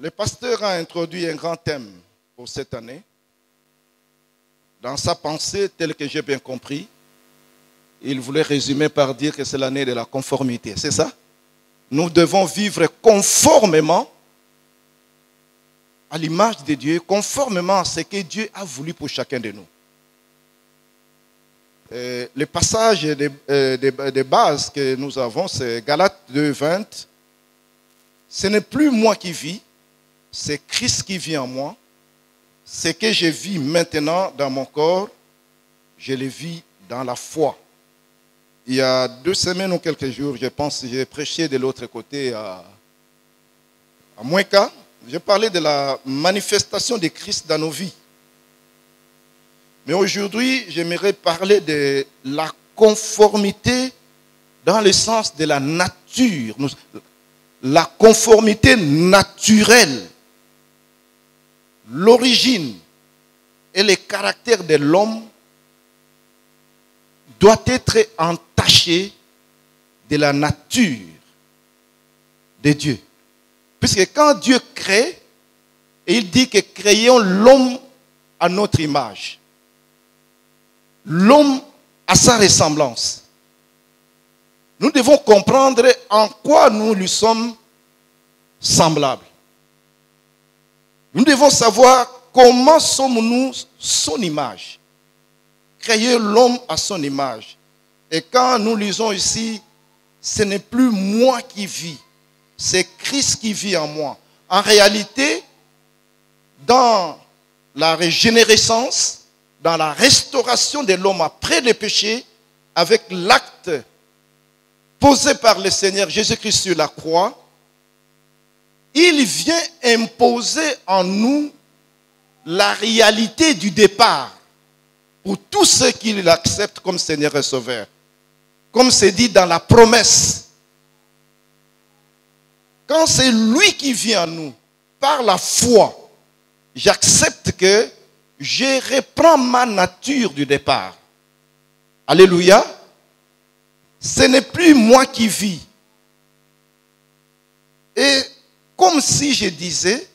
Le pasteur a introduit un grand thème pour cette année. Dans sa pensée, telle que j'ai bien compris, il voulait résumer par dire que c'est l'année de la conformité. C'est ça? Nous devons vivre conformément à l'image de Dieu, conformément à ce que Dieu a voulu pour chacun de nous. Le passage de base que nous avons, c'est Galates 2, 20. Ce n'est plus moi qui vis, c'est Christ qui vit en moi. Ce que je vis maintenant dans mon corps, je le vis dans la foi. Il y a 2 semaines ou quelques jours, je pense, j'ai prêché de l'autre côté à Moueka. J'ai parlé de la manifestation de Christ dans nos vies. Mais aujourd'hui, j'aimerais parler de la conformité dans le sens de la nature. La conformité naturelle. L'origine et le caractère de l'homme doit être entaché de la nature de Dieu. Puisque quand Dieu crée, il dit que créons l'homme à notre image. L'homme à sa ressemblance. Nous devons comprendre en quoi nous lui sommes semblables. Nous devons savoir comment sommes-nous son image. Créer l'homme à son image. Et quand nous lisons ici, ce n'est plus moi qui vis, c'est Christ qui vit en moi. En réalité, dans la régénérescence, dans la restauration de l'homme après le péché, avec l'acte posé par le Seigneur Jésus-Christ sur la croix, il vient imposer en nous la réalité du départ pour tous ceux qui l'acceptent comme Seigneur et Sauveur. Comme c'est dit dans la promesse. Quand c'est lui qui vient en nous, par la foi, j'accepte que je reprends ma nature du départ. Alléluia. Ce n'est plus moi qui vis. Et comme si je disais,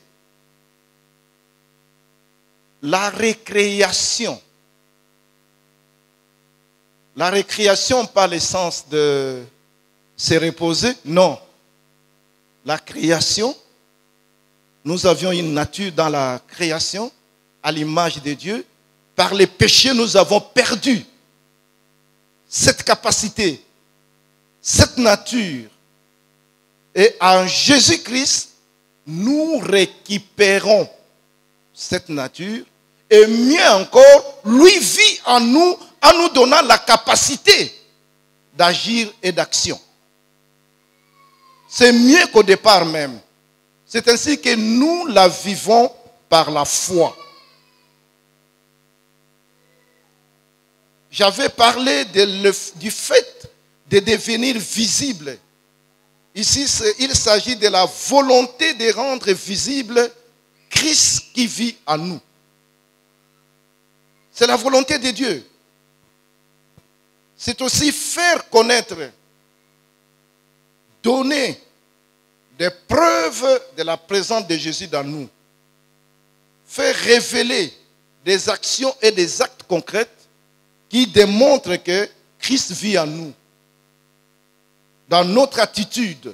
la récréation. La récréation, pas le sens de se reposer, non. La création, nous avions une nature dans la création, à l'image de Dieu. Par les péchés, nous avons perdu cette capacité, cette nature. Et en Jésus-Christ, nous récupérons cette nature. Et mieux encore, lui vit en nous donnant la capacité d'agir et d'action. C'est mieux qu'au départ même. C'est ainsi que nous la vivons par la foi. J'avais parlé du fait de devenir visible. Ici, il s'agit de la volonté de rendre visible Christ qui vit en nous. C'est la volonté de Dieu. C'est aussi faire connaître, donner des preuves de la présence de Jésus dans nous. Faire révéler des actions et des actes concrets qui démontrent que Christ vit en nous. Dans notre attitude,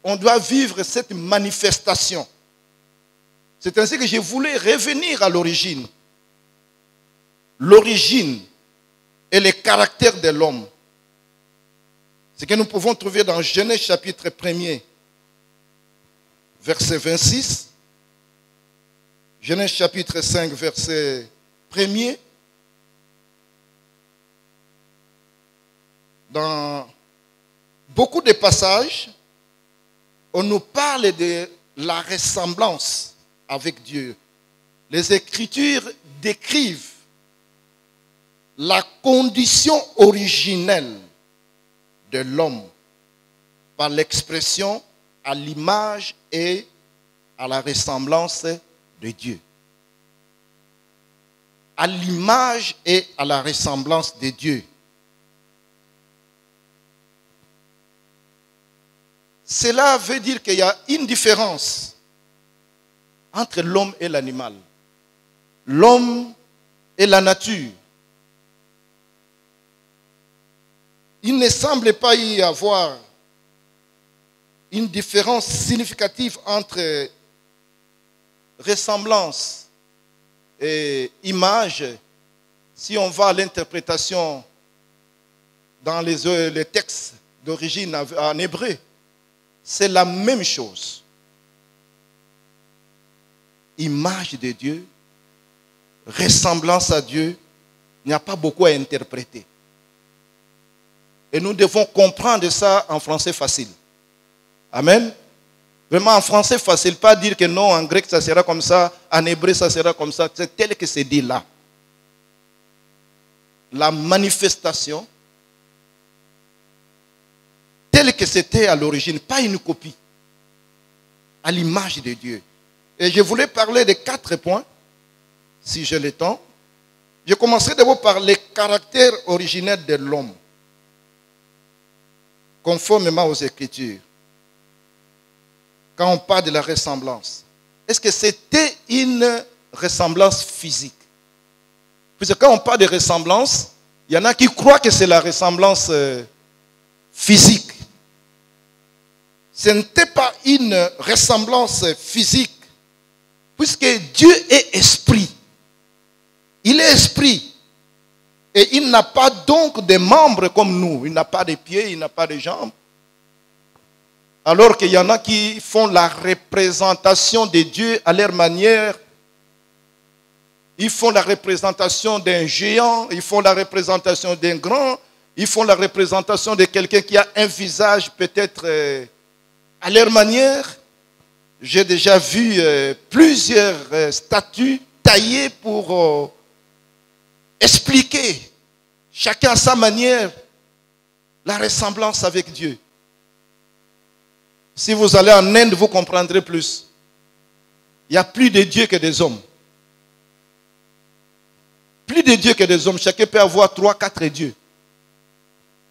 on doit vivre cette manifestation. C'est ainsi que je voulais revenir à l'origine. L'origine et le caractère de l'homme. Ce que nous pouvons trouver dans Genèse chapitre 1er, verset 26. Genèse chapitre 5, verset 1er. Dans beaucoup de passages, on nous parle de la ressemblance avec Dieu. Les Écritures décrivent la condition originelle de l'homme par l'expression à l'image et à la ressemblance de Dieu. À l'image et à la ressemblance de Dieu. Cela veut dire qu'il y a une différence entre l'homme et l'animal, l'homme et la nature. Il ne semble pas y avoir une différence significative entre ressemblance et image si on va à l'interprétation dans les textes d'origine en hébreu. C'est la même chose. Image de Dieu, ressemblance à Dieu, il n'y a pas beaucoup à interpréter. Et nous devons comprendre ça en français facile. Amen. Vraiment en français facile, pas dire que non, en grec ça sera comme ça, en hébreu ça sera comme ça. C'est tel que c'est dit là. La manifestation, telle que c'était à l'origine, pas une copie, à l'image de Dieu. Et je voulais parler de 4 points, si j'ai le temps. Je commencerai d'abord par les caractères originels de l'homme, conformément aux Écritures. Quand on parle de la ressemblance, est-ce que c'était une ressemblance physique? Puisque quand on parle de ressemblance, il y en a qui croient que c'est la ressemblance physique. Ce n'était pas une ressemblance physique, puisque Dieu est esprit. Il est esprit. Et il n'a pas donc de membres comme nous. Il n'a pas de pieds, il n'a pas de jambes. Alors qu'il y en a qui font la représentation de Dieu à leur manière. Ils font la représentation d'un géant, ils font la représentation d'un grand, ils font la représentation de quelqu'un qui a un visage peut-être à leur manière. J'ai déjà vu plusieurs statues taillées pour expliquer, chacun à sa manière, la ressemblance avec Dieu. Si vous allez en Inde, vous comprendrez plus. Il y a plus de dieux que des hommes. Plus de dieux que des hommes. Chacun peut avoir 3, 4 dieux.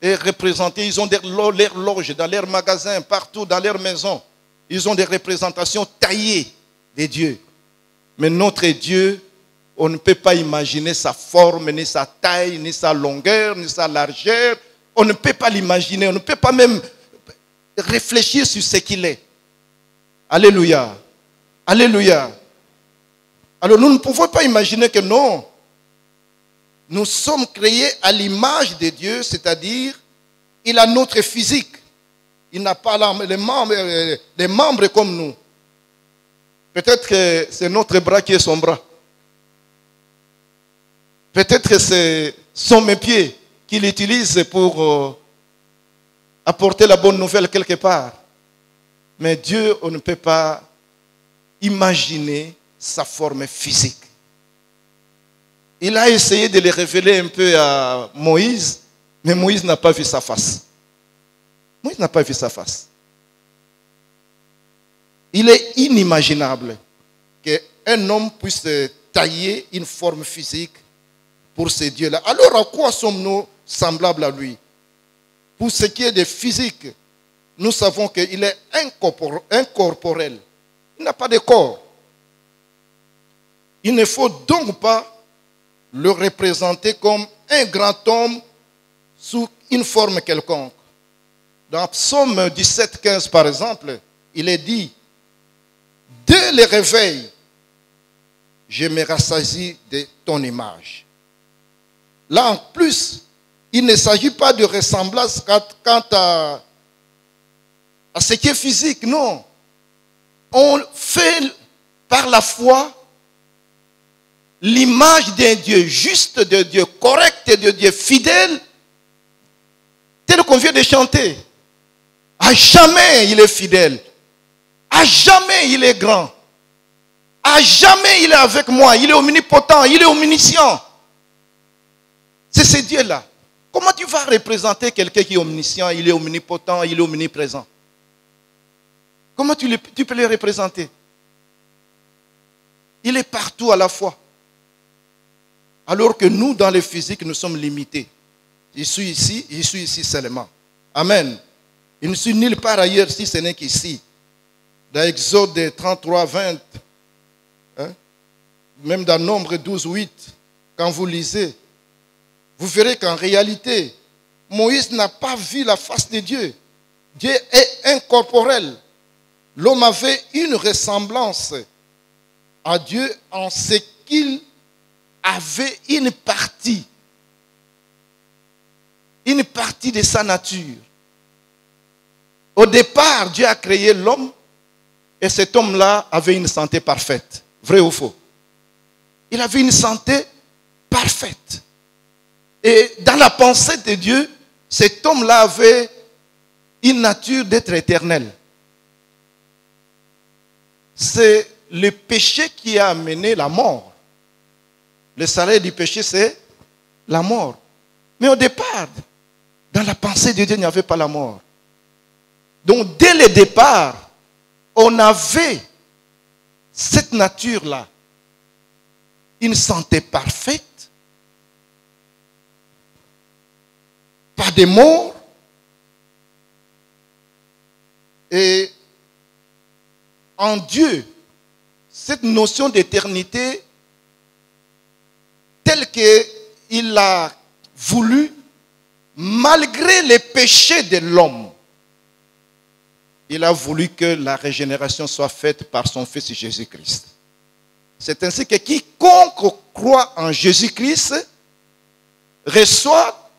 Et représentés, ils ont leurs loges, dans leurs magasins, partout, dans leurs maisons. Ils ont des représentations taillées des dieux. Mais notre Dieu, on ne peut pas imaginer sa forme, ni sa taille, ni sa longueur, ni sa largeur. On ne peut pas l'imaginer. On ne peut pas même réfléchir sur ce qu'il est. Alléluia. Alléluia. Alors nous ne pouvons pas imaginer que non. Nous sommes créés à l'image de Dieu, c'est-à-dire, il a notre physique. Il n'a pas les membres comme nous. Peut-être que c'est notre bras qui est son bras. Peut-être que ce sont mes pieds qu'il utilise pour apporter la bonne nouvelle quelque part. Mais Dieu, on ne peut pas imaginer sa forme physique. Il a essayé de le révéler un peu à Moïse, mais Moïse n'a pas vu sa face. Moïse n'a pas vu sa face. Il est inimaginable qu'un homme puisse tailler une forme physique pour ce Dieu-là. Alors à quoi sommes-nous semblables à lui? Pour ce qui est de physique, nous savons qu'il est incorporel. Il n'a pas de corps. Il ne faut donc pas le représenter comme un grand homme sous une forme quelconque. Dans Psaume 17, 15 par exemple, il est dit: dès le réveil, je me rassasie de ton image. Là en plus, il ne s'agit pas de ressemblance quant à ce qui est physique, non. On fait par la foi l'image d'un Dieu juste, de Dieu correct, de Dieu fidèle, tel qu'on vient de chanter. À jamais il est fidèle. À jamais il est grand. À jamais il est avec moi. Il est omnipotent, il est omniscient. C'est ce Dieu-là. Comment tu vas représenter quelqu'un qui est omniscient, il est omnipotent, il est omniprésent? Comment tu peux le représenter? Il est partout à la fois. Alors que nous, dans le physique, nous sommes limités. Je suis ici seulement. Amen. Il ne suis nulle part ailleurs si ce n'est qu'ici. Dans Exode 33, 20, Hein? Même dans Nombre 12, 8, quand vous lisez, vous verrez qu'en réalité, Moïse n'a pas vu la face de Dieu. Dieu est incorporel. L'homme avait une ressemblance à Dieu en ce qu'il avait une partie de sa nature. Au départ, Dieu a créé l'homme et cet homme-là avait une santé parfaite. Vrai ou faux? Il avait une santé parfaite. Et dans la pensée de Dieu, cet homme-là avait une nature d'être éternel. C'est le péché qui a amené la mort. Le salaire du péché, c'est la mort. Mais au départ, dans la pensée de Dieu, il n'y avait pas la mort. Donc, dès le départ, on avait cette nature-là. Une santé parfaite, pas de mort, et en Dieu, cette notion d'éternité, telle qu'il a voulu, malgré les péchés de l'homme, il a voulu que la régénération soit faite par son Fils Jésus-Christ. C'est ainsi que quiconque croit en Jésus-Christ reçoit,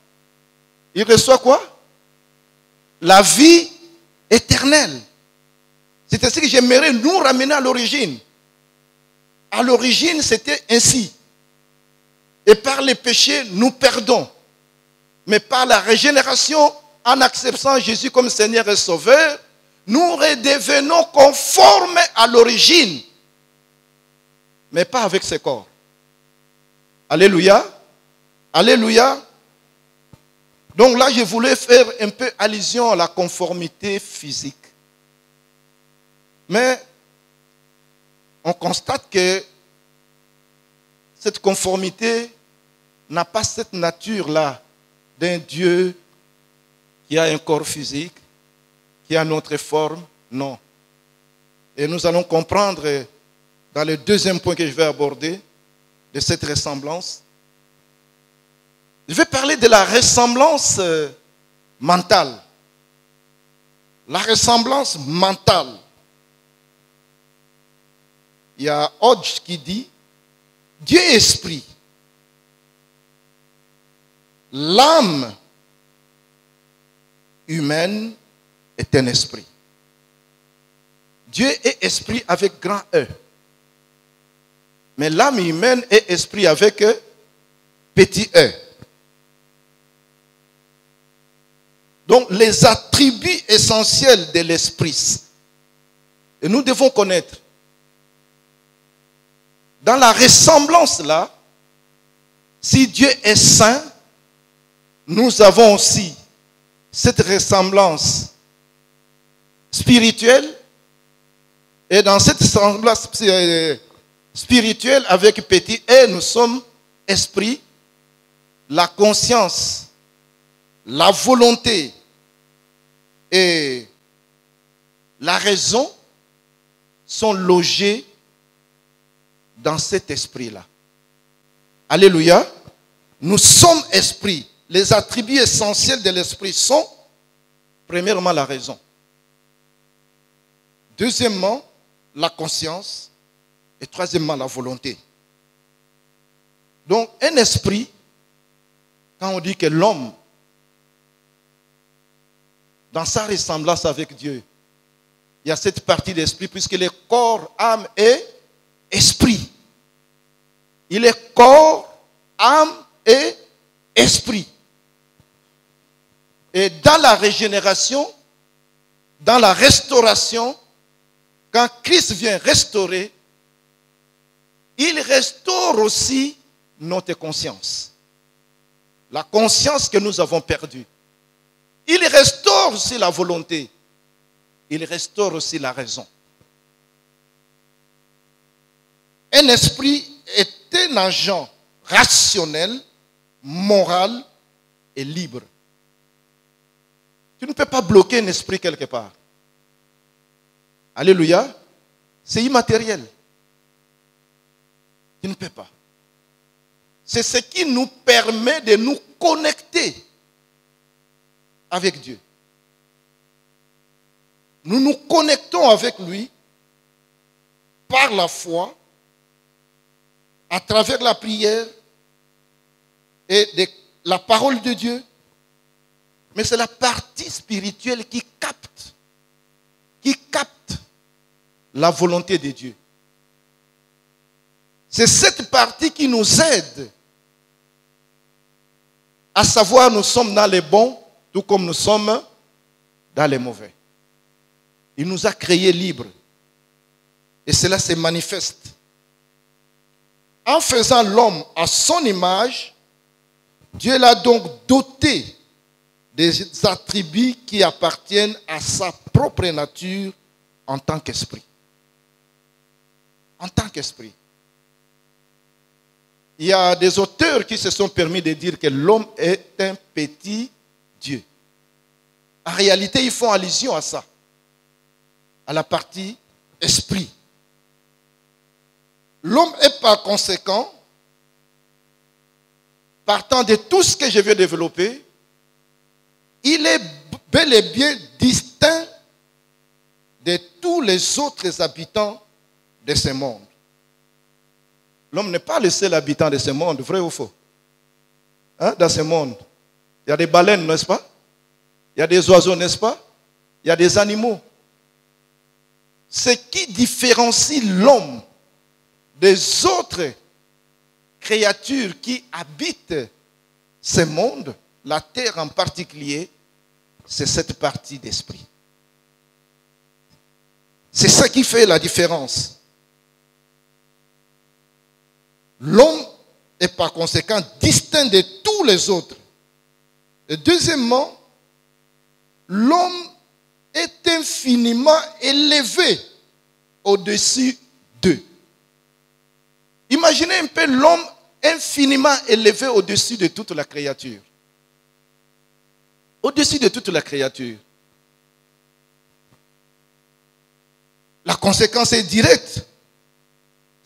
il reçoit quoi? La vie éternelle. C'est ainsi que j'aimerais nous ramener à l'origine. À l'origine, c'était ainsi. Et par les péchés, nous perdons. Mais par la régénération, en acceptant Jésus comme Seigneur et Sauveur, nous redevenons conformes à l'origine. Mais pas avec ce corps. Alléluia. Alléluia. Donc là, je voulais faire un peu allusion à la conformité physique. Mais on constate que cette conformité n'a pas cette nature-là d'un Dieu qui a un corps physique, qui a notre forme. Non. Et nous allons comprendre dans le deuxième point que je vais aborder de cette ressemblance. Je vais parler de la ressemblance mentale. La ressemblance mentale. Il y a Hodge qui dit, Dieu est esprit. L'âme humaine est un esprit. Dieu est esprit avec grand E. Mais l'âme humaine est esprit avec petit E. Donc les attributs essentiels de l'esprit, et nous devons connaître. Dans la ressemblance là, si Dieu est saint, nous avons aussi cette ressemblance spirituelle. Et dans cette ressemblance spirituelle avec petit E, nous sommes esprit, la conscience, la volonté et la raison sont logés dans cet esprit-là. Alléluia. Nous sommes esprit. Les attributs essentiels de l'esprit sont, premièrement, la raison. Deuxièmement, la conscience. Et troisièmement, la volonté. Donc, un esprit, quand on dit que l'homme, dans sa ressemblance avec Dieu, il y a cette partie d'esprit, puisque le corps, âme et esprit. Il est corps, âme et esprit. Et dans la régénération, dans la restauration, quand Christ vient restaurer, il restaure aussi notre conscience. La conscience que nous avons perdue. Il restaure aussi la volonté. Il restaure aussi la raison. Un esprit est un agent rationnel, moral et libre. Tu ne peux pas bloquer un esprit quelque part. Alléluia. C'est immatériel. Tu ne peux pas. C'est ce qui nous permet de nous connecter avec Dieu. Nous nous connectons avec lui par la foi, à travers la prière et la parole de Dieu. Mais c'est la partie spirituelle qui capte la volonté de Dieu. C'est cette partie qui nous aide à savoir nous sommes dans les bons, tout comme nous sommes dans les mauvais. Il nous a créés libres. Et cela se manifeste. En faisant l'homme à son image, Dieu l'a donc doté des attributs qui appartiennent à sa propre nature en tant qu'esprit. En tant qu'esprit. Il y a des auteurs qui se sont permis de dire que l'homme est un petit Dieu. En réalité, ils font allusion à ça, à la partie esprit. L'homme est par conséquent, partant de tout ce que je vais développer, il est bel et bien distinct de tous les autres habitants de ce monde. L'homme n'est pas le seul habitant de ce monde, vrai ou faux? Dans ce monde, il y a des baleines, n'est-ce pas? Il y a des oiseaux, n'est-ce pas? Il y a des animaux. Ce qui différencie l'homme des autres créatures qui habitent ce monde, la terre en particulier, c'est cette partie d'esprit. C'est ça qui fait la différence. L'homme est par conséquent distinct de tous les autres. Et deuxièmement, l'homme est infiniment élevé au-dessus d'eux. Imaginez un peu l'homme infiniment élevé au-dessus de toute la créature. Au-dessus de toute la créature. La conséquence est directe.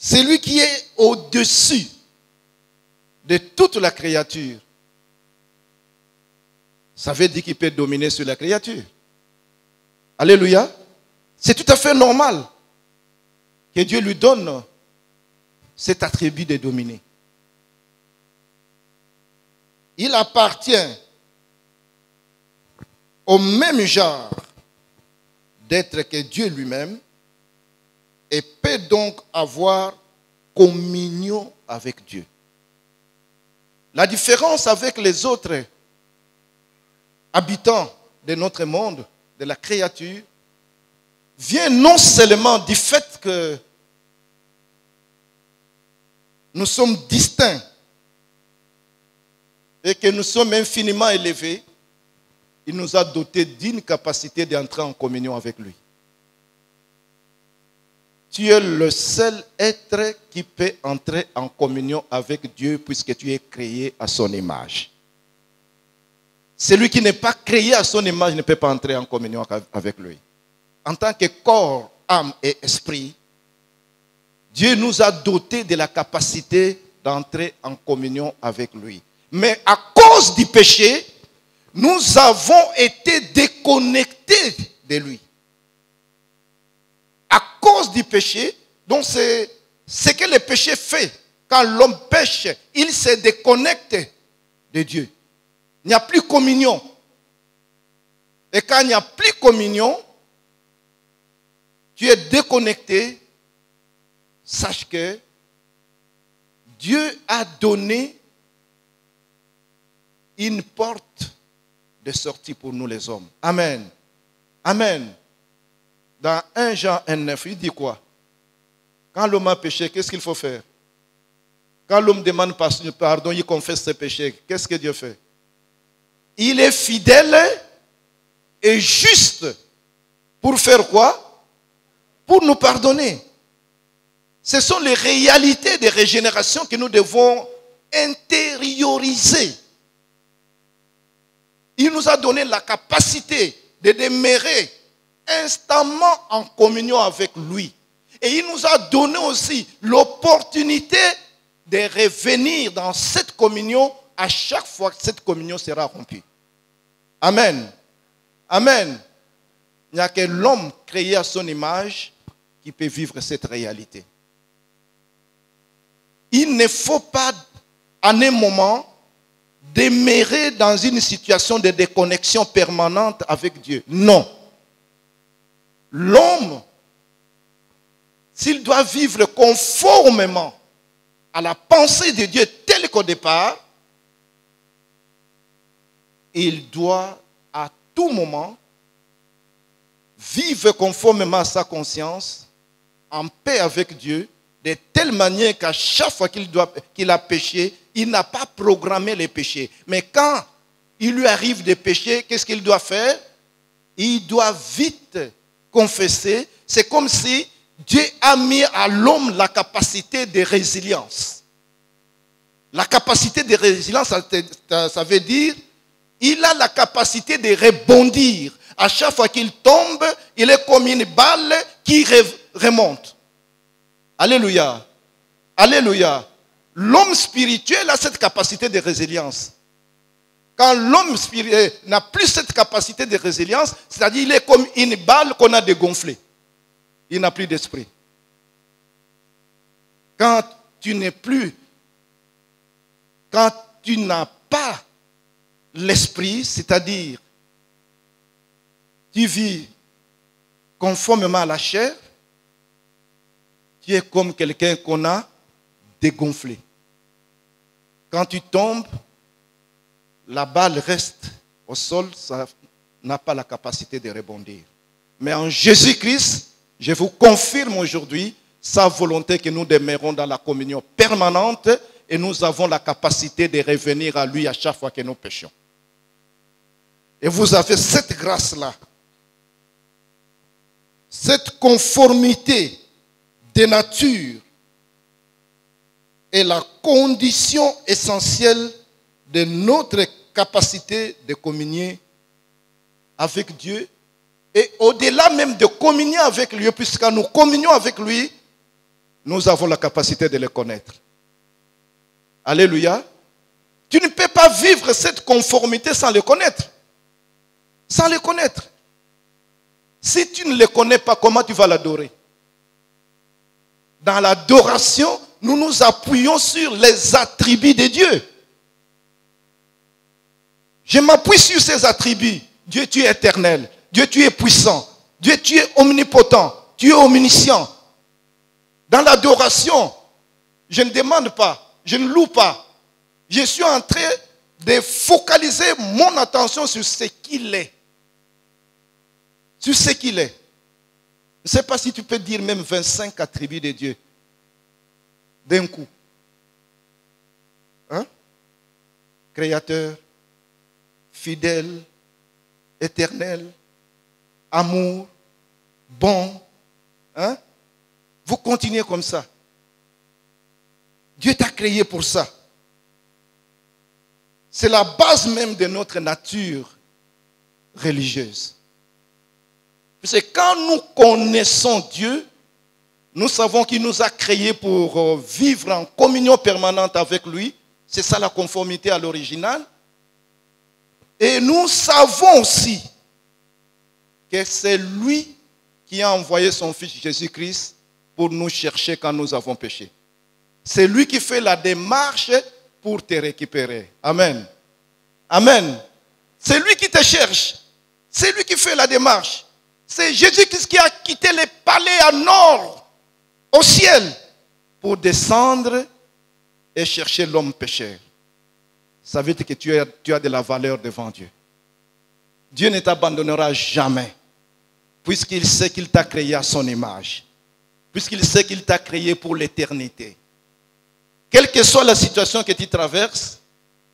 Celui qui est au-dessus de toute la créature, ça veut dire qu'il peut dominer sur la créature. Alléluia. C'est tout à fait normal que Dieu lui donne cet attribut de dominer. Il appartient au même genre d'être que Dieu lui-même et peut donc avoir communion avec Dieu. La différence avec les autres habitants de notre monde, de la créature, vient non seulement du fait que nous sommes distincts et que nous sommes infiniment élevés, il nous a dotés d'une capacité d'entrer en communion avec lui. Tu es le seul être qui peut entrer en communion avec Dieu puisque tu es créé à son image. Celui qui n'est pas créé à son image ne peut pas entrer en communion avec lui. En tant que corps, âme et esprit, Dieu nous a dotés de la capacité d'entrer en communion avec lui. Mais à cause du péché, nous avons été déconnectés de lui. À cause du péché, donc c'est ce que le péché fait. Quand l'homme pêche, il se déconnecte de Dieu. Il n'y a plus communion. Et quand il n'y a plus communion, tu es déconnecté. Sache que Dieu a donné une porte de sortie pour nous les hommes. Amen. Amen. Dans 1 Jean 1,9, il dit quoi? Quand l'homme a péché, qu'est-ce qu'il faut faire? Quand l'homme demande pardon, il confesse ses péchés. Qu'est-ce que Dieu fait? Il est fidèle et juste pour faire quoi? Pour nous pardonner. Ce sont les réalités de régénération que nous devons intérioriser. Il nous a donné la capacité de demeurer instamment en communion avec lui. Et il nous a donné aussi l'opportunité de revenir dans cette communion à chaque fois que cette communion sera rompue. Amen. Amen. Il n'y a que l'homme créé à son image qui peut vivre cette réalité. Il ne faut pas, à un moment, demeurer dans une situation de déconnexion permanente avec Dieu. Non. L'homme, s'il doit vivre conformément à la pensée de Dieu telle qu'au départ, il doit à tout moment vivre conformément à sa conscience, en paix avec Dieu, de telle manière qu'à chaque fois qu'il a péché, il n'a pas programmé les péchés. Mais quand il lui arrive de pécher, qu'est-ce qu'il doit faire? Il doit vite confesser. C'est comme si Dieu a mis à l'homme la capacité de résilience. La capacité de résilience, ça veut dire il a la capacité de rebondir. À chaque fois qu'il tombe, il est comme une balle qui remonte. Alléluia. Alléluia. L'homme spirituel a cette capacité de résilience. Quand l'homme spirituel n'a plus cette capacité de résilience, c'est-à-dire il est comme une balle qu'on a dégonflée. Il n'a plus d'esprit. Quand tu n'as pas l'esprit, c'est-à-dire tu vis conformément à la chair, tu es comme quelqu'un qu'on a dégonflé. Quand tu tombes, la balle reste au sol, ça n'a pas la capacité de rebondir. Mais en Jésus-Christ, je vous confirme aujourd'hui sa volonté que nous demeurons dans la communion permanente et nous avons la capacité de revenir à lui à chaque fois que nous péchons. Et vous avez cette grâce-là, cette conformité de nature est la condition essentielle de notre capacité de communier avec Dieu et au-delà même de communier avec lui, puisque nous communions avec lui, nous avons la capacité de le connaître. Alléluia. Tu ne peux pas vivre cette conformité sans le connaître. Sans le connaître. Si tu ne le connais pas, comment tu vas l'adorer? Dans l'adoration, nous nous appuyons sur les attributs de Dieu. Je m'appuie sur ces attributs. Dieu, tu es éternel. Dieu, tu es puissant. Dieu, tu es omnipotent. Tu es omniscient. Dans l'adoration, je ne demande pas, je ne loue pas. Je suis en train de focaliser mon attention sur ce qu'il est. Sur ce qu'il est. Je ne sais pas si tu peux dire même 25 attributs de Dieu. D'un coup. Hein? Créateur, fidèle, éternel, amour, bon. Hein? Vous continuez comme ça. Dieu t'a créé pour ça. C'est la base même de notre nature religieuse. Parce que quand nous connaissons Dieu, nous savons qu'il nous a créés pour vivre en communion permanente avec lui. C'est ça la conformité à l'original. Et nous savons aussi que c'est lui qui a envoyé son Fils Jésus-Christ pour nous chercher quand nous avons péché. C'est lui qui fait la démarche pour te récupérer. Amen. Amen. C'est lui qui te cherche. C'est lui qui fait la démarche. C'est Jésus-Christ qui a quitté les palais à nord, au ciel, pour descendre et chercher l'homme pécheur. Ça veut dire que tu as de la valeur devant Dieu. Dieu ne t'abandonnera jamais, puisqu'il sait qu'il t'a créé à son image, puisqu'il sait qu'il t'a créé pour l'éternité. Quelle que soit la situation que tu traverses,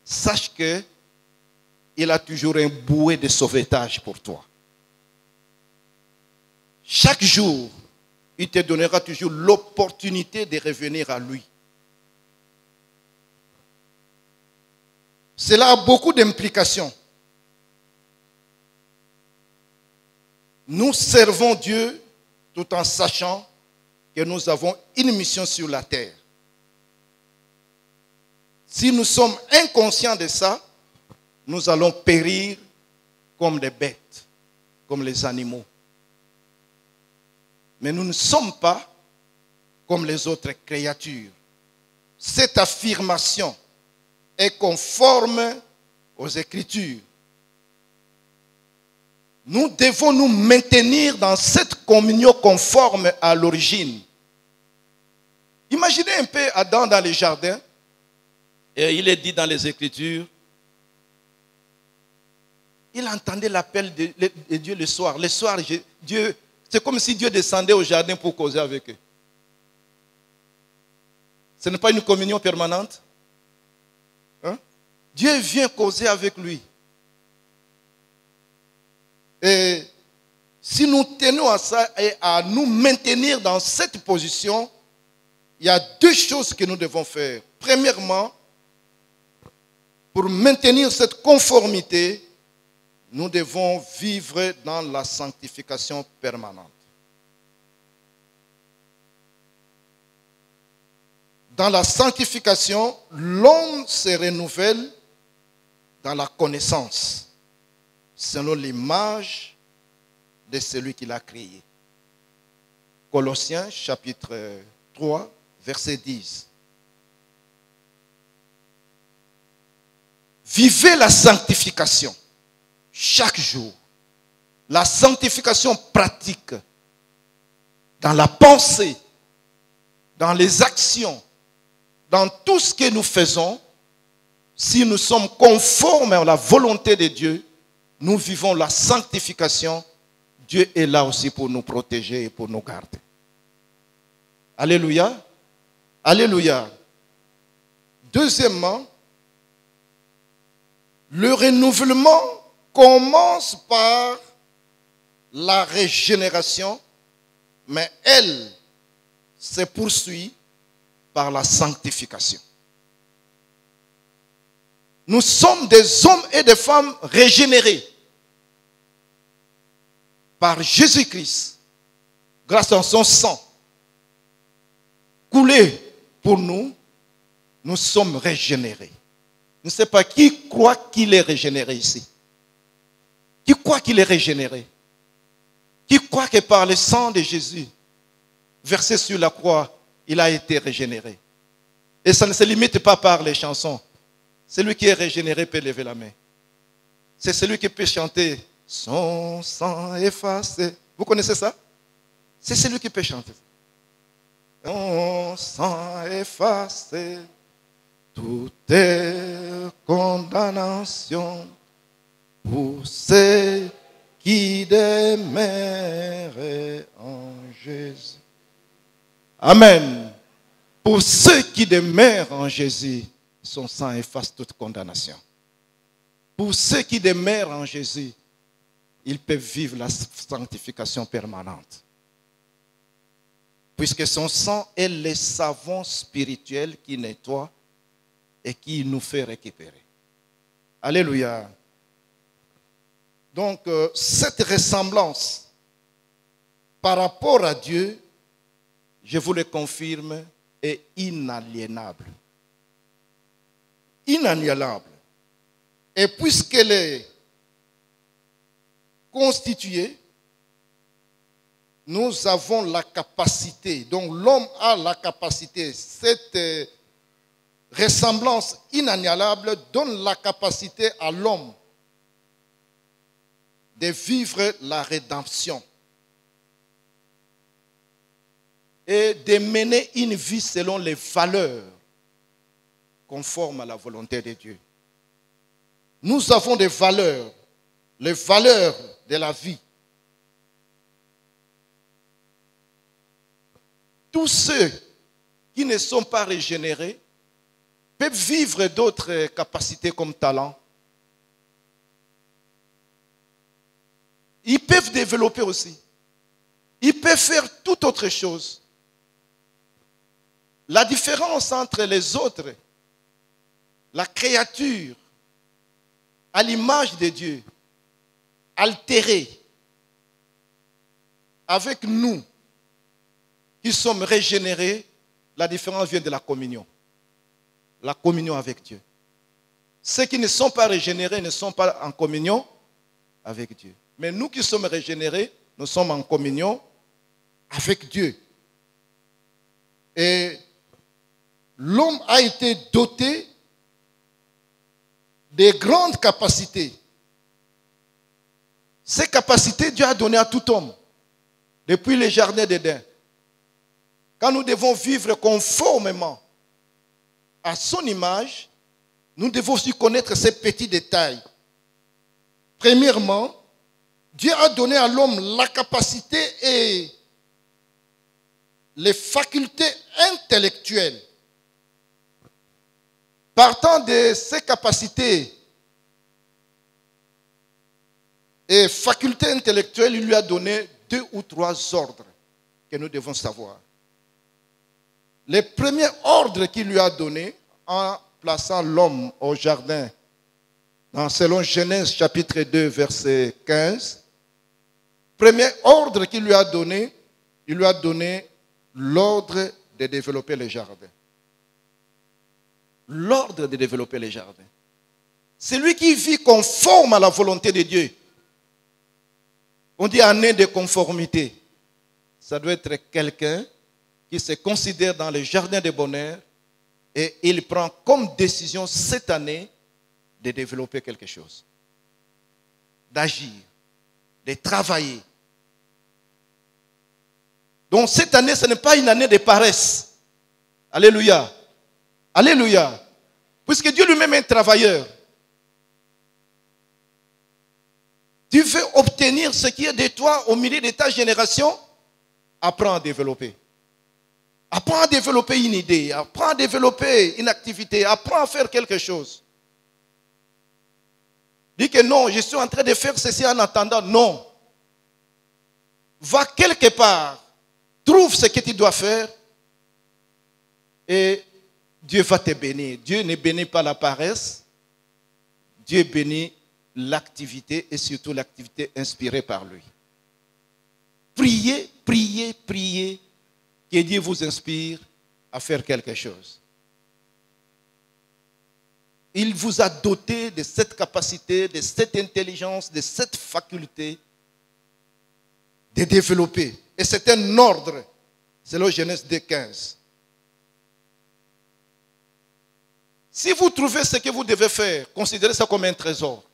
sache qu'il a toujours un bouée de sauvetage pour toi. Chaque jour, il te donnera toujours l'opportunité de revenir à lui. Cela a beaucoup d'implications. Nous servons Dieu tout en sachant que nous avons une mission sur la terre. Si nous sommes inconscients de ça, nous allons périr comme des bêtes, comme les animaux. Mais nous ne sommes pas comme les autres créatures. Cette affirmation est conforme aux Écritures. Nous devons nous maintenir dans cette communion conforme à l'origine. Imaginez un peu Adam dans le jardin, et il est dit dans les Écritures, il entendait l'appel de Dieu le soir. Le soir, Dieu, c'est comme si Dieu descendait au jardin pour causer avec eux. Ce n'est pas une communion permanente. Hein? Dieu vient causer avec lui. Et si nous tenons à ça et à nous maintenir dans cette position, il y a deux choses que nous devons faire. Premièrement, pour maintenir cette conformité, nous devons vivre dans la sanctification permanente. Dans la sanctification, l'homme se renouvelle dans la connaissance, selon l'image de celui qui l'a créé. Colossiens chapitre 3, verset 10. Vivez la sanctification chaque jour. La sanctification pratique dans la pensée, dans les actions, dans tout ce que nous faisons. Si nous sommes conformes à la volonté de Dieu, nous vivons la sanctification. Dieu est là aussi pour nous protéger et pour nous garder. Alléluia. Alléluia. Deuxièmement, le renouvellement commence par la régénération, mais elle se poursuit par la sanctification. Nous sommes des hommes et des femmes régénérés par Jésus-Christ, grâce à son sang coulé pour nous, nous sommes régénérés. Je ne sais pas qui croit qu'il est régénéré ici. Qui croit qu'il est régénéré? Qui croit que par le sang de Jésus, versé sur la croix, il a été régénéré? Et ça ne se limite pas par les chansons. Celui qui est régénéré peut lever la main. C'est celui qui peut chanter « Son sang effacé ». Vous connaissez ça? C'est celui qui peut chanter. « Son sang effacé, toute condamnation pour ceux qui demeurent en Jésus. » Amen. Pour ceux qui demeurent en Jésus, son sang efface toute condamnation. Pour ceux qui demeurent en Jésus, ils peuvent vivre la sanctification permanente. Puisque son sang est le savon spirituel qui nettoie et qui nous fait récupérer. Alléluia. Donc, cette ressemblance par rapport à Dieu, je vous le confirme, est inaliénable. Inaliénable. Et puisqu'elle est constituée, nous avons la capacité, donc l'homme a la capacité, cette ressemblance inaliénable donne la capacité à l'homme de vivre la rédemption et de mener une vie selon les valeurs conformes à la volonté de Dieu. Nous avons des valeurs, les valeurs de la vie. Tous ceux qui ne sont pas régénérés peuvent vivre d'autres capacités comme talent. Ils peuvent développer aussi. Ils peuvent faire toute autre chose. La différence entre les autres, la créature, à l'image de Dieu, altérée, avec nous, qui sommes régénérés, la différence vient de la communion. la communion avec Dieu. Ceux qui ne sont pas régénérés ne sont pas en communion avec Dieu. Mais nous qui sommes régénérés, nous sommes en communion avec Dieu. Et l'homme a été doté de grandes capacités. Ces capacités, Dieu a donné à tout homme, depuis le jardin d'Éden. Quand nous devons vivre conformément à son image, nous devons aussi connaître ces petits détails. Premièrement, Dieu a donné à l'homme la capacité et les facultés intellectuelles. Partant de ces capacités et facultés intellectuelles, il lui a donné 2 ou 3 ordres que nous devons savoir. Le premier ordre qu'il lui a donné en plaçant l'homme au jardin, selon Genèse chapitre 2, verset 15, premier ordre qu'il lui a donné, il lui a donné l'ordre de développer le jardin. L'ordre de développer les jardins. Celui qui vit conforme à la volonté de Dieu. On dit année de conformité. Ça doit être quelqu'un qui se considère dans le jardin de bonheur et il prend comme décision cette année de développer quelque chose. D'agir, de travailler. Donc cette année, ce n'est pas une année de paresse. Alléluia. Alléluia. Puisque Dieu lui-même est un travailleur. Tu veux obtenir ce qui est de toi au milieu de ta génération, apprends à développer. Apprends à développer une idée, apprends à développer une activité, apprends à faire quelque chose. Dis que non, je suis en train de faire ceci en attendant. Non. Va quelque part, trouve ce que tu dois faire et Dieu va te bénir. Dieu ne bénit pas la paresse. Dieu bénit l'activité et surtout l'activité inspirée par lui. Priez, priez, priez que Dieu vous inspire à faire quelque chose. Il vous a doté de cette capacité, de cette intelligence, de cette faculté de développer. Et c'est un ordre, selon Genèse 2:15. Si vous trouvez ce que vous devez faire, considérez ça comme un trésor.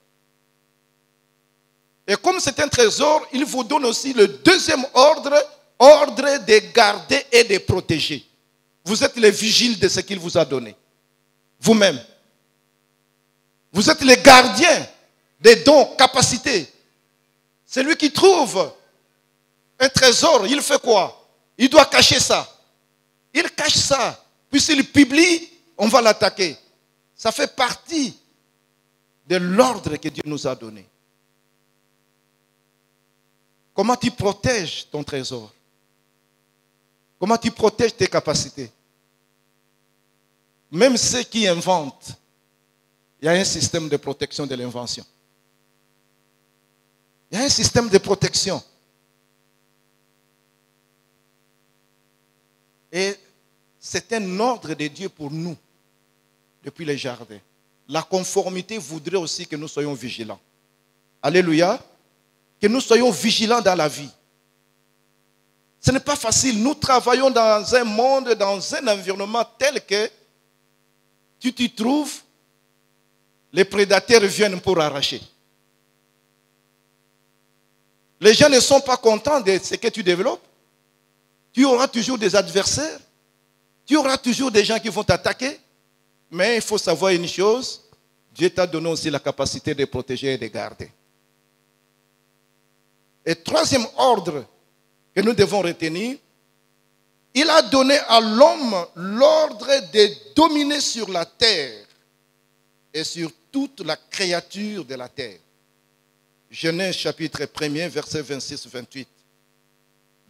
Et comme c'est un trésor, il vous donne aussi le deuxième ordre, ordre de garder et de protéger. Vous êtes les vigiles de ce qu'il vous a donné. Vous-même. Vous êtes les gardiens des dons, capacités. Celui qui trouve un trésor, il fait quoi? Il doit cacher ça. Il cache ça. Puis s'il publie, on va l'attaquer. Ça fait partie de l'ordre que Dieu nous a donné. Comment tu protèges ton trésor? Comment tu protèges tes capacités? Même ceux qui inventent, il y a un système de protection de l'invention. Il y a un système de protection. Et c'est un ordre de Dieu pour nous, depuis les jardins. La conformité voudrait aussi que nous soyons vigilants. Alléluia. Que nous soyons vigilants dans la vie. Ce n'est pas facile. Nous travaillons dans un monde, dans un environnement tel que tu t'y trouves, les prédateurs viennent pour arracher. Les gens ne sont pas contents de ce que tu développes. Tu auras toujours des adversaires. Tu auras toujours des gens qui vont t'attaquer. Mais il faut savoir une chose, Dieu t'a donné aussi la capacité de protéger et de garder. Et troisième ordre que nous devons retenir, il a donné à l'homme l'ordre de dominer sur la terre et sur toute la créature de la terre. Genèse chapitre 1er, versets 26-28.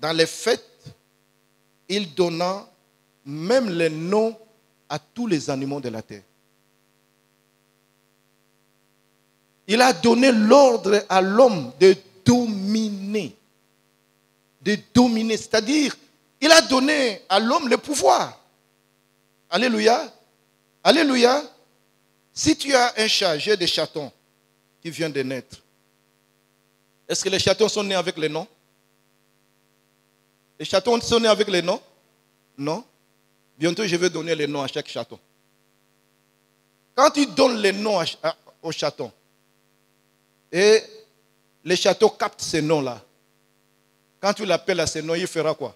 Dans les fêtes, il donna même les noms à tous les animaux de la terre. Il a donné l'ordre à l'homme de dominer. De dominer, c'est-à-dire, il a donné à l'homme le pouvoir. Alléluia. Alléluia. Si tu as un chat, j'ai des chatons qui viennent de naître. Est-ce que les chatons sont nés avec les noms? Les chatons sont nés avec les noms? Non. Bientôt, je vais donner les noms à chaque chaton. Quand tu donnes les noms aux chatons, et les chatons captent ces noms-là, quand tu l'appelles à ces noms, il fera quoi?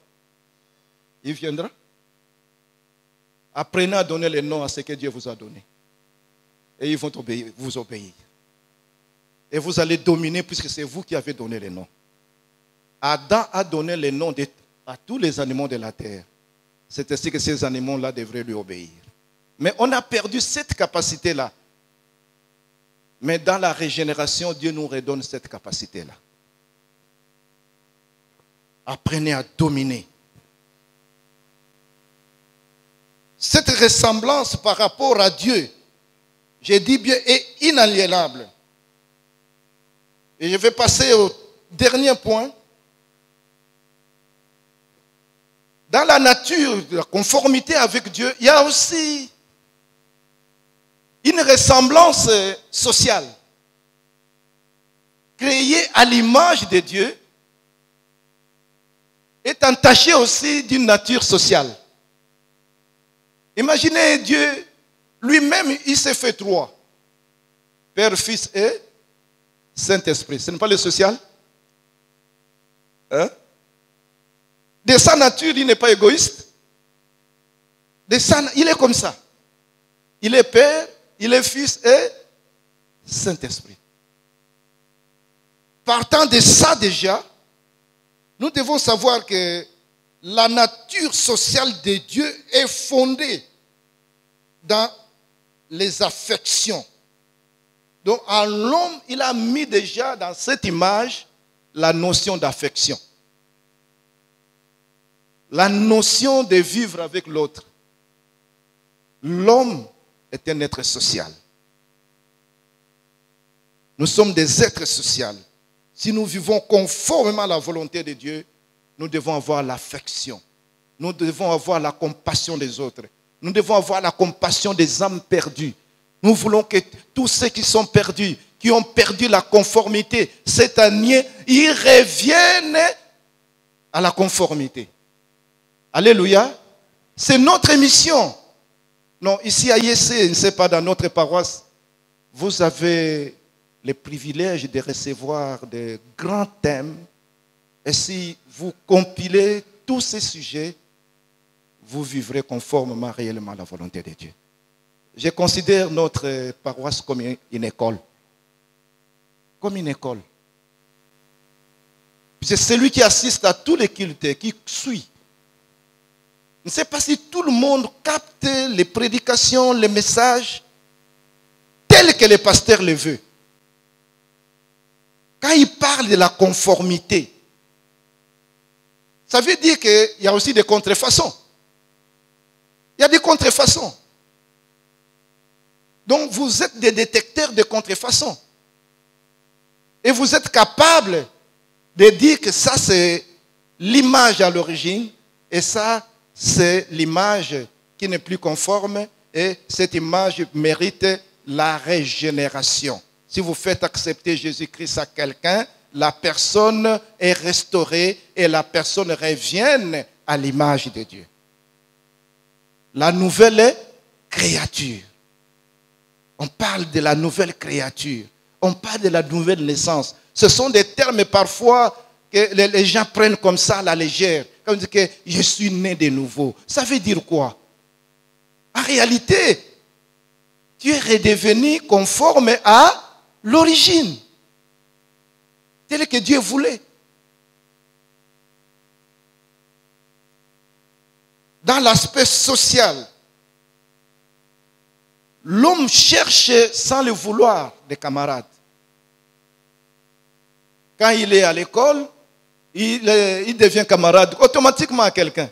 Il viendra. Apprenez à donner les noms à ce que Dieu vous a donné. Et ils vont vous obéir. Et vous allez dominer puisque c'est vous qui avez donné les noms. Adam a donné les noms à tous les animaux de la terre. C'est ainsi que ces animaux-là devraient lui obéir. Mais on a perdu cette capacité-là. Mais dans la régénération, Dieu nous redonne cette capacité-là. Apprenez à dominer. Cette ressemblance par rapport à Dieu, j'ai dit bien, est inaliénable. Et je vais passer au dernier point. Dans la nature, la conformité avec Dieu, il y a aussi une ressemblance sociale. Créée à l'image de Dieu est entachée aussi d'une nature sociale. Imaginez Dieu, lui-même, il s'est fait trois. Père, Fils et Saint-Esprit. Ce n'est pas le social? Hein? De sa nature, il n'est pas égoïste. Il est comme ça. Il est Père, il est Fils et Saint-Esprit. Partant de ça déjà, nous devons savoir que la nature sociale de Dieu est fondée dans les affections. Donc, en l'homme, il a mis déjà dans cette image la notion d'affection. La notion de vivre avec l'autre. L'homme est un être social. Nous sommes des êtres sociaux. Si nous vivons conformément à la volonté de Dieu, nous devons avoir l'affection. Nous devons avoir la compassion des autres. Nous devons avoir la compassion des âmes perdues. Nous voulons que tous ceux qui sont perdus, qui ont perdu la conformité cette année, ils reviennent à la conformité. Alléluia. C'est notre mission. Non, ici à IEC, je ne sais pas, dans notre paroisse, vous avez le privilège de recevoir de grands thèmes. Et si vous compilez tous ces sujets, vous vivrez conformément réellement à la volonté de Dieu. Je considère notre paroisse comme une école. Comme une école. C'est celui qui assiste à tous les cultes, qui suit. Je ne sais pas si tout le monde capte les prédications, les messages, tels que le pasteur le veut. Quand il parle de la conformité, ça veut dire qu'il y a aussi des contrefaçons. Il y a des contrefaçons. Donc vous êtes des détecteurs de contrefaçons. Et vous êtes capables de dire que ça c'est l'image à l'origine et ça c'est l'image qui n'est plus conforme et cette image mérite la régénération. Si vous faites accepter Jésus-Christ à quelqu'un, la personne est restaurée et la personne revient à l'image de Dieu. La nouvelle créature. On parle de la nouvelle créature. On parle de la nouvelle naissance. Ce sont des termes parfois que les gens prennent comme ça à la légère. Comme dire que je suis né de nouveau. Ça veut dire quoi? En réalité, tu es redevenu conforme à l'origine. Tel que Dieu voulait. Dans l'aspect social, l'homme cherche sans le vouloir des camarades. Quand il est à l'école, il devient camarade automatiquement à quelqu'un.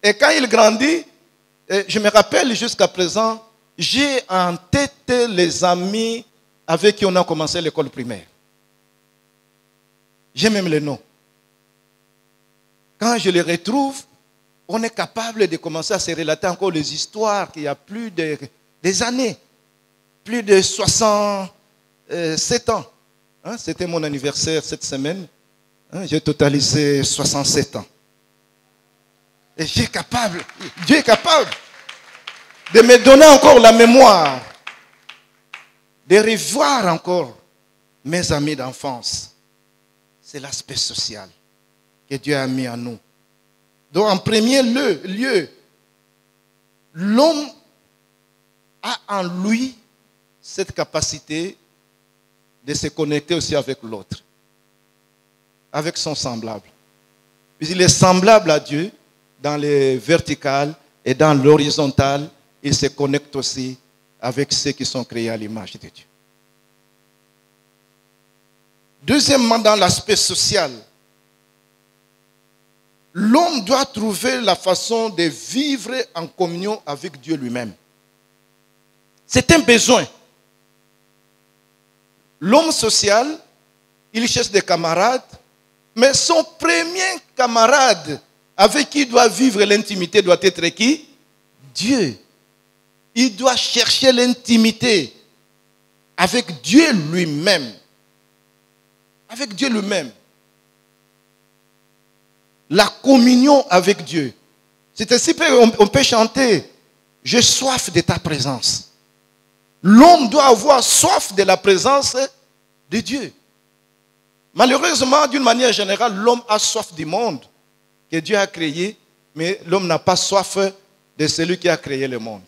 Et quand il grandit, je me rappelle jusqu'à présent, j'ai en tête les amis avec qui on a commencé l'école primaire. J'ai même le nom. Quand je les retrouve, on est capable de commencer à se relater encore les histoires qu'il y a plus de Des années. Plus de 67 ans. Hein, c'était mon anniversaire cette semaine. Hein, j'ai totalisé 67 ans. Et Dieu est capable de me donner encore la mémoire, de revoir encore mes amis d'enfance. C'est l'aspect social que Dieu a mis en nous. Donc en premier lieu, l'homme a en lui cette capacité de se connecter aussi avec l'autre, avec son semblable. Il est semblable à Dieu dans les verticales et dans l'horizontale. Il se connecte aussi avec ceux qui sont créés à l'image de Dieu. Deuxièmement, dans l'aspect social, l'homme doit trouver la façon de vivre en communion avec Dieu lui-même. C'est un besoin. L'homme social, il cherche des camarades, mais son premier camarade avec qui il doit vivre l'intimité doit être qui? Dieu. Il doit chercher l'intimité avec Dieu lui-même. Avec Dieu lui-même. La communion avec Dieu. C'est ainsi qu'on peut chanter « J'ai soif de ta présence ». L'homme doit avoir soif de la présence de Dieu. Malheureusement, d'une manière générale, l'homme a soif du monde que Dieu a créé, mais l'homme n'a pas soif de celui qui a créé le monde.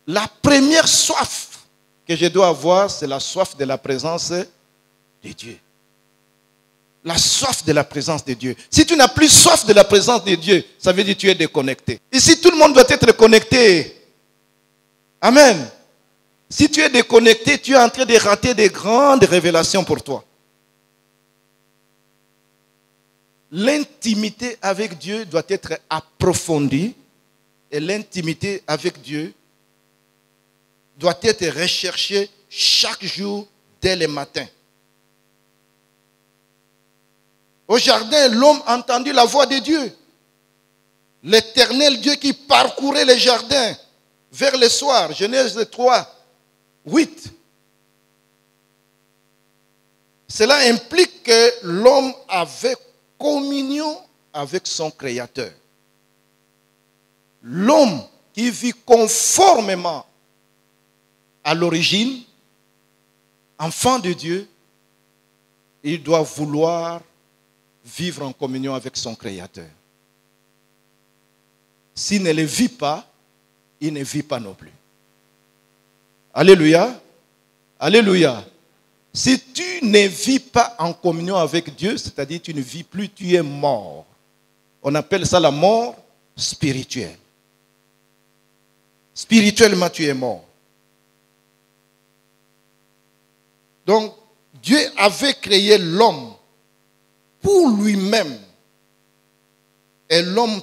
La première soif que je dois avoir, c'est la soif de la présence de Dieu. La soif de la présence de Dieu. Si tu n'as plus soif de la présence de Dieu, ça veut dire que tu es déconnecté. Ici, tout le monde doit être connecté. Amen. Si tu es déconnecté, tu es en train de rater des grandes révélations pour toi. L'intimité avec Dieu doit être approfondie et l'intimité avec Dieu doit être recherchée chaque jour dès le matin. Au jardin, l'homme a entendu la voix de Dieu. L'éternel Dieu qui parcourait les jardins vers le soir. Genèse 3, 8. Cela implique que l'homme avait communion avec son Créateur. L'homme qui vit conformément à l'origine, enfant de Dieu, il doit vouloir vivre en communion avec son Créateur. S'il ne le vit pas, il ne vit pas non plus. Alléluia. Alléluia. Si tu ne vis pas en communion avec Dieu, c'est-à-dire tu ne vis plus, tu es mort. On appelle ça la mort spirituelle. Spirituellement, tu es mort. Donc, Dieu avait créé l'homme pour lui-même. Et l'homme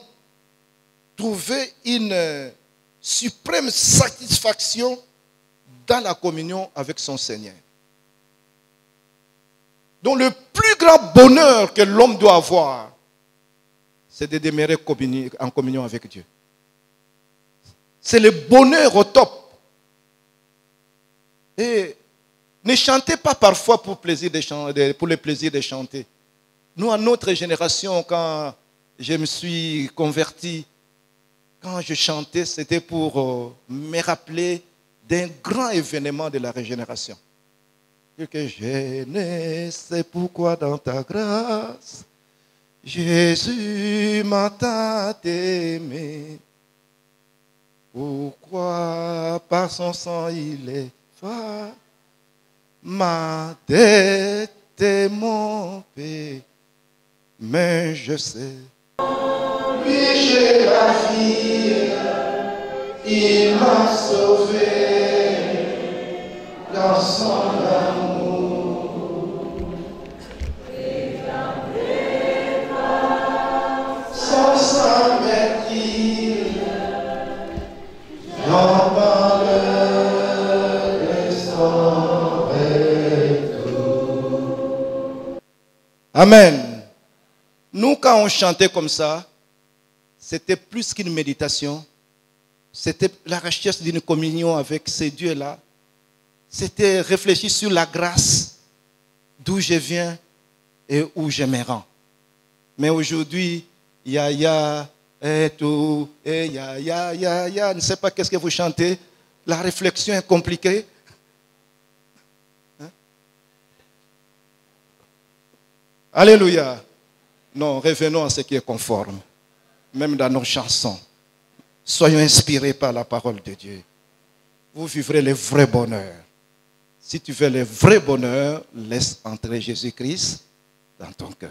trouvait une suprême satisfaction dans la communion avec son Seigneur. Donc le plus grand bonheur que l'homme doit avoir, c'est de demeurer en communion avec Dieu. C'est le bonheur au top. Et ne chantez pas parfois pour le plaisir de chanter. Nous, à notre génération, quand je me suis converti, quand je chantais, c'était pour me rappeler d'un grand événement de la régénération. Que je ne sais pourquoi dans ta grâce, Jésus m'a tant aimé. Pourquoi par son sang il est fait ma dette et mon paix. Mais je sais, lui j'ai la vie, il m'a sauvé dans son amour. Son sang m'est-il, j'en parlerai sans retour. Amen. Nous, quand on chantait comme ça, c'était plus qu'une méditation, C'était la recherche d'une communion avec ces dieux-là. C'était réfléchir sur la grâce, d'où je viens et où je me rends. Mais aujourd'hui, et tout, je ne sais pas qu'est-ce que vous chantez. La réflexion est compliquée. Hein? Alléluia. Non, revenons à ce qui est conforme. Même dans nos chansons. Soyons inspirés par la parole de Dieu. Vous vivrez le vrai bonheur. Si tu veux le vrai bonheur, laisse entrer Jésus-Christ dans ton cœur.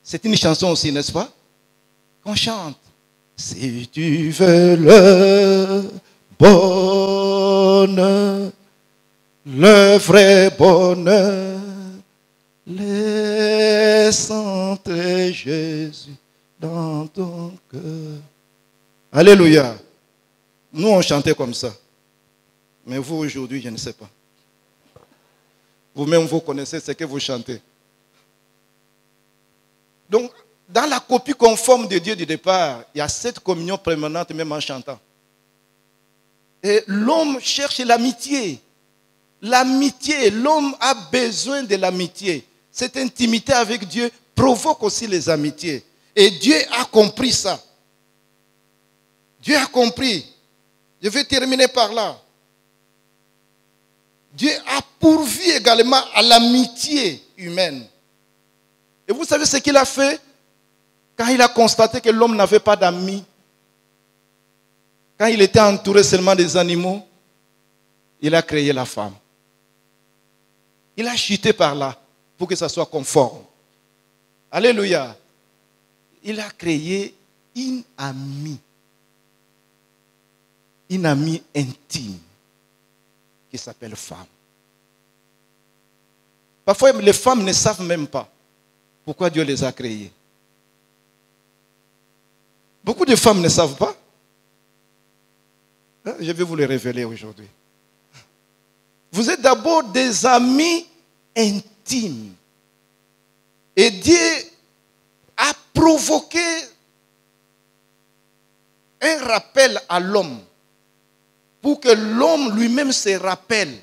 C'est une chanson aussi, n'est-ce pas? Qu'on chante. Si tu veux le bonheur, le vrai bonheur, laisse entrer Jésus dans ton cœur. Alléluia. Nous, on chantait comme ça. Mais vous, aujourd'hui, je ne sais pas. Vous-même, vous connaissez ce que vous chantez. Donc, dans la copie conforme de Dieu du départ, il y a cette communion permanente même en chantant. Et l'homme cherche l'amitié. L'amitié, l'homme a besoin de l'amitié. Cette intimité avec Dieu provoque aussi les amitiés. Et Dieu a compris ça. Dieu a compris. Je vais terminer par là. Dieu a pourvu également à l'amitié humaine. Et vous savez ce qu'il a fait? Quand il a constaté que l'homme n'avait pas d'amis, quand il était entouré seulement des animaux, il a créé la femme. Il a chuté par là pour que ça soit conforme. Alléluia. Il a créé une amie intime qui s'appelle femme. Parfois, les femmes ne savent même pas pourquoi Dieu les a créées. Beaucoup de femmes ne savent pas. Je vais vous le révéler aujourd'hui. Vous êtes d'abord des amis intimes. Et Dieu a provoqué un rappel à l'homme pour que l'homme lui-même se rappelle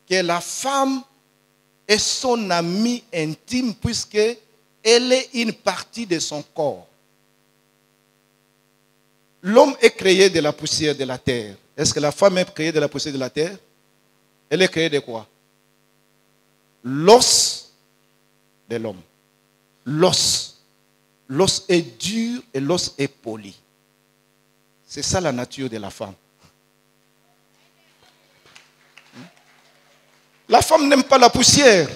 que la femme est son amie intime puisque elle est une partie de son corps. L'homme est créé de la poussière de la terre. Est-ce que la femme est créée de la poussière de la terre? Elle est créée de quoi? L'os de l'homme. L'os. L'os est dur et l'os est poli. C'est ça la nature de la femme. La femme n'aime pas la poussière.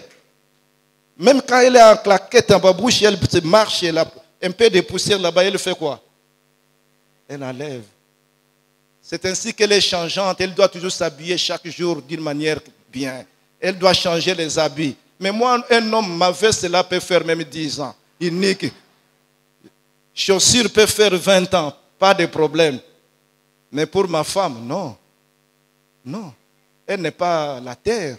Même quand elle est en claquette, en babouche, elle marche, elle a un peu de poussière là-bas, elle fait quoi? Elle enlève. C'est ainsi qu'elle est changeante. Elle doit toujours s'habiller chaque jour d'une manière bien. Elle doit changer les habits. Mais moi, un homme, ma veste, cela peut faire même 10 ans. Unique. Chaussures peut faire 20 ans. Pas de problème. Mais pour ma femme, non. Non. Elle n'est pas la terre.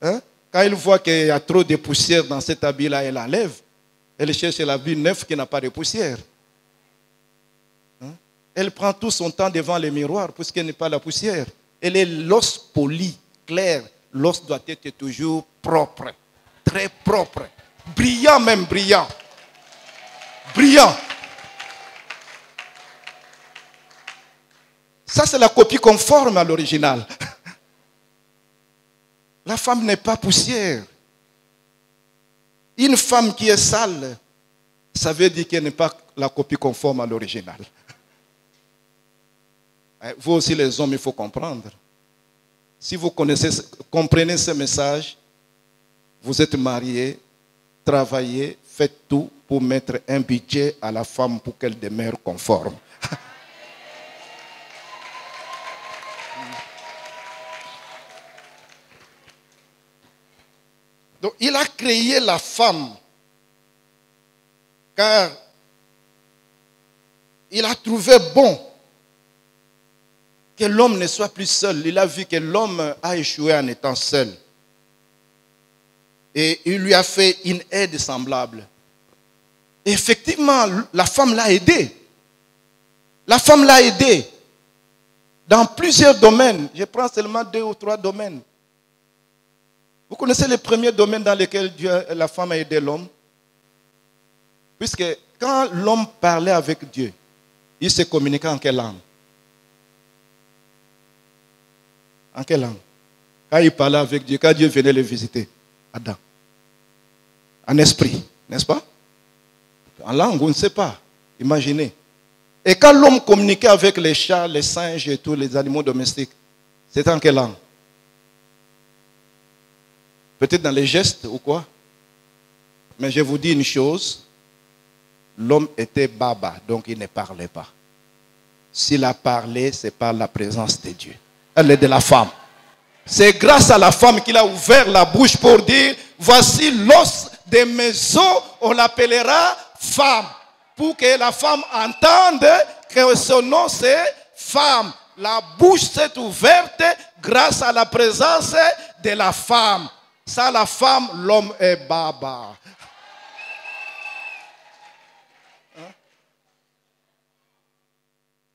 Hein? Quand elle voit qu'il y a trop de poussière dans cet habit-là, elle enlève. Elle cherche l'habit neuf qui n'a pas de poussière. Elle prend tout son temps devant le miroir puisqu'elle n'est pas la poussière. Elle est l'os poli, clair. L'os doit être toujours propre, très propre. Brillant même, brillant. Brillant. Ça, c'est la copie conforme à l'original. La femme n'est pas poussière. Une femme qui est sale, ça veut dire qu'elle n'est pas la copie conforme à l'original. Vous aussi les hommes, il faut comprendre. Si vous comprenez ce message, vous êtes mariés, travaillez, faites tout pour mettre un budget à la femme pour qu'elle demeure conforme. Donc il a créé la femme car il a trouvé bon que l'homme ne soit plus seul. Il a vu que l'homme a échoué en étant seul. Et il lui a fait une aide semblable. Et effectivement, la femme l'a aidé. La femme l'a aidé dans plusieurs domaines. Je prends seulement 2 ou 3 domaines. Vous connaissez les premiers domaines dans lesquels la femme a aidé l'homme? Puisque quand l'homme parlait avec Dieu, il se communiquait en quelle langue? En quelle langue? Quand il parlait avec Dieu, quand Dieu venait le visiter, Adam. En esprit, n'est-ce pas? En langue, on ne sait pas. Imaginez. Et quand l'homme communiquait avec les chats, les singes et tous les animaux domestiques, c'était en quelle langue? Peut-être dans les gestes ou quoi? Mais je vous dis une chose, l'homme était baba, donc il ne parlait pas. S'il a parlé, c'est par la présence de Dieu. Elle est de la femme. C'est grâce à la femme qu'il a ouvert la bouche pour dire, voici l'os de mes os, on l'appellera femme. Pour que la femme entende que son nom c'est femme. La bouche s'est ouverte grâce à la présence de la femme. Sans la femme, l'homme est baba. Hein?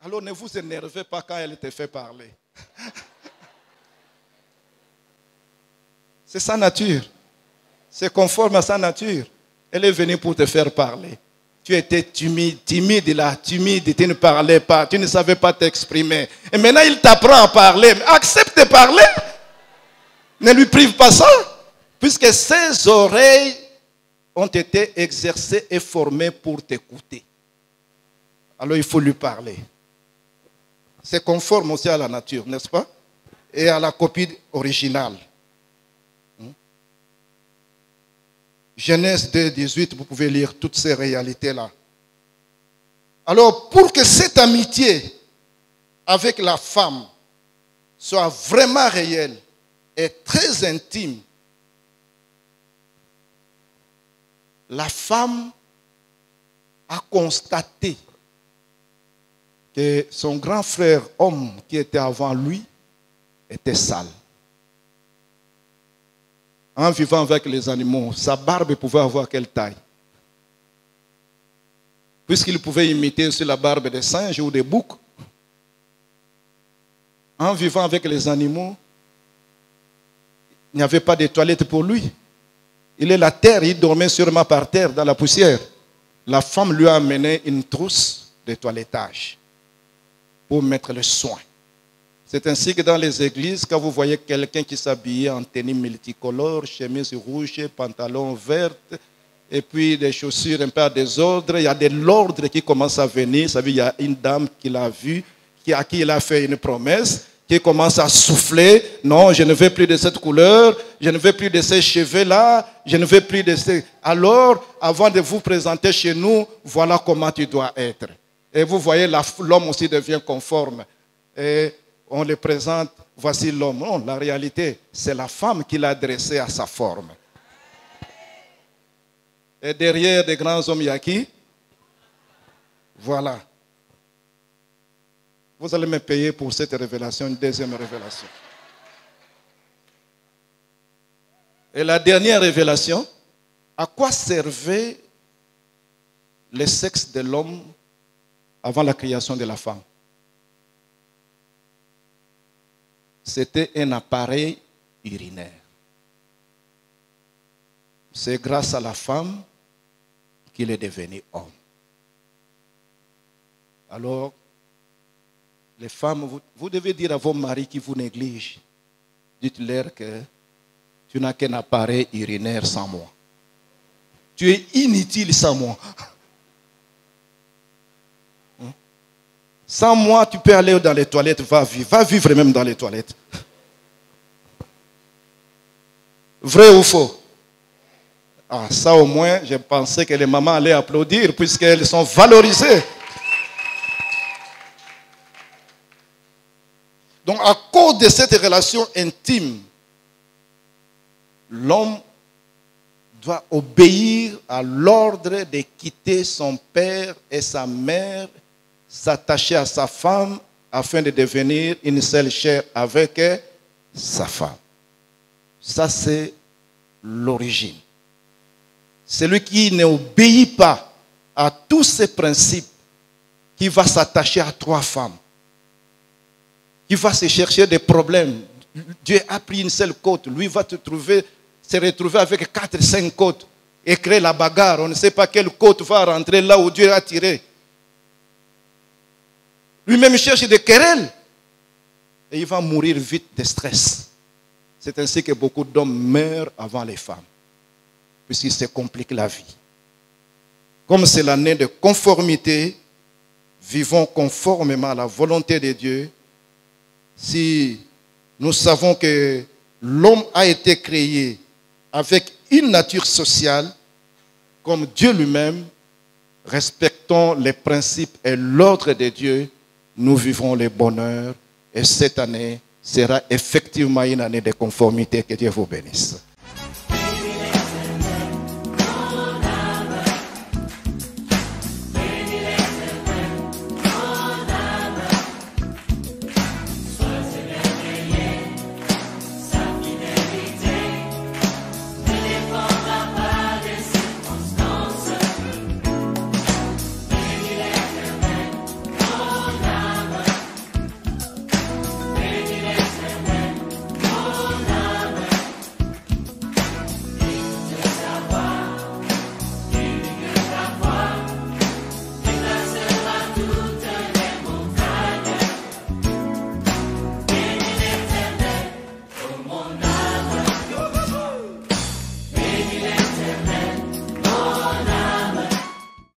Alors ne vous énervez pas quand elle te fait parler. C'est sa nature. C'est conforme à sa nature. Elle est venue pour te faire parler. Tu étais timide là, timide, tu ne parlais pas, tu ne savais pas t'exprimer. Et maintenant, il t'apprend à parler. Accepte de parler. Ne lui prive pas ça. Puisque ses oreilles ont été exercées et formées pour t'écouter. Alors, il faut lui parler. C'est conforme aussi à la nature, n'est-ce pas? Et à la copie originale. Genèse 2, 18, vous pouvez lire toutes ces réalités-là. Alors, pour que cette amitié avec la femme soit vraiment réelle et très intime, la femme a constaté que son grand frère, homme qui était avant lui, était sale. En vivant avec les animaux, sa barbe pouvait avoir quelle taille? Puisqu'il pouvait imiter aussi la barbe des singes ou des boucs. En vivant avec les animaux, il n'y avait pas de toilette pour lui. Il est la terre, il dormait sûrement par terre dans la poussière. La femme lui a amené une trousse de toilettage pour mettre le soin. C'est ainsi que dans les églises, quand vous voyez quelqu'un qui s'habillait en tenue multicolore, chemise rouge, pantalon vert, et puis des chaussures un peu à désordre, il y a de l'ordre qui commence à venir. Ça veut dire, il y a une dame qui l'a vu, à qui il a fait une promesse, qui commence à souffler. Non, je ne veux plus de cette couleur, je ne veux plus de ces cheveux-là, je ne veux plus de ces... Alors, avant de vous présenter chez nous, voilà comment tu dois être. Et vous voyez, l'homme aussi devient conforme. Et on le présente, voici l'homme. Non, la réalité, c'est la femme qui l'a dressé à sa forme. Et derrière des grands hommes, il y a qui? Voilà. Vous allez me payer pour cette révélation, une deuxième révélation. Et la dernière révélation, à quoi servait le sexe de l'homme avant la création de la femme? C'était un appareil urinaire. C'est grâce à la femme qu'il est devenu homme. Alors, les femmes, vous devez dire à vos maris qui vous négligent, dites-leur que tu n'as qu'un appareil urinaire sans moi. Tu es inutile sans moi. Sans moi, tu peux aller dans les toilettes, va vivre même dans les toilettes. Vrai ou faux? Ah, ça au moins, je pensais que les mamans allaient applaudir puisqu'elles sont valorisées. Donc, à cause de cette relation intime, l'homme doit obéir à l'ordre de quitter son père et sa mère, s'attacher à sa femme afin de devenir une seule chair avec sa femme. Ça, c'est l'origine. Celui qui n'obéit pas à tous ces principes qui va s'attacher à 3 femmes, qui va se chercher des problèmes. Dieu a pris une seule côte, lui va se retrouver avec 4, 5 côtes et créer la bagarre. On ne sait pas quelle côte va rentrer là où Dieu a tiré. Lui-même cherche des querelles et il va mourir vite de stress. C'est ainsi que beaucoup d'hommes meurent avant les femmes, puisqu'il se complique la vie. Comme c'est l'année de conformité, vivons conformément à la volonté de Dieu. Si nous savons que l'homme a été créé avec une nature sociale, comme Dieu lui-même, respectons les principes et l'ordre de Dieu, nous vivrons le bonheur. Et cette année sera effectivement une année de conformité. Que Dieu vous bénisse.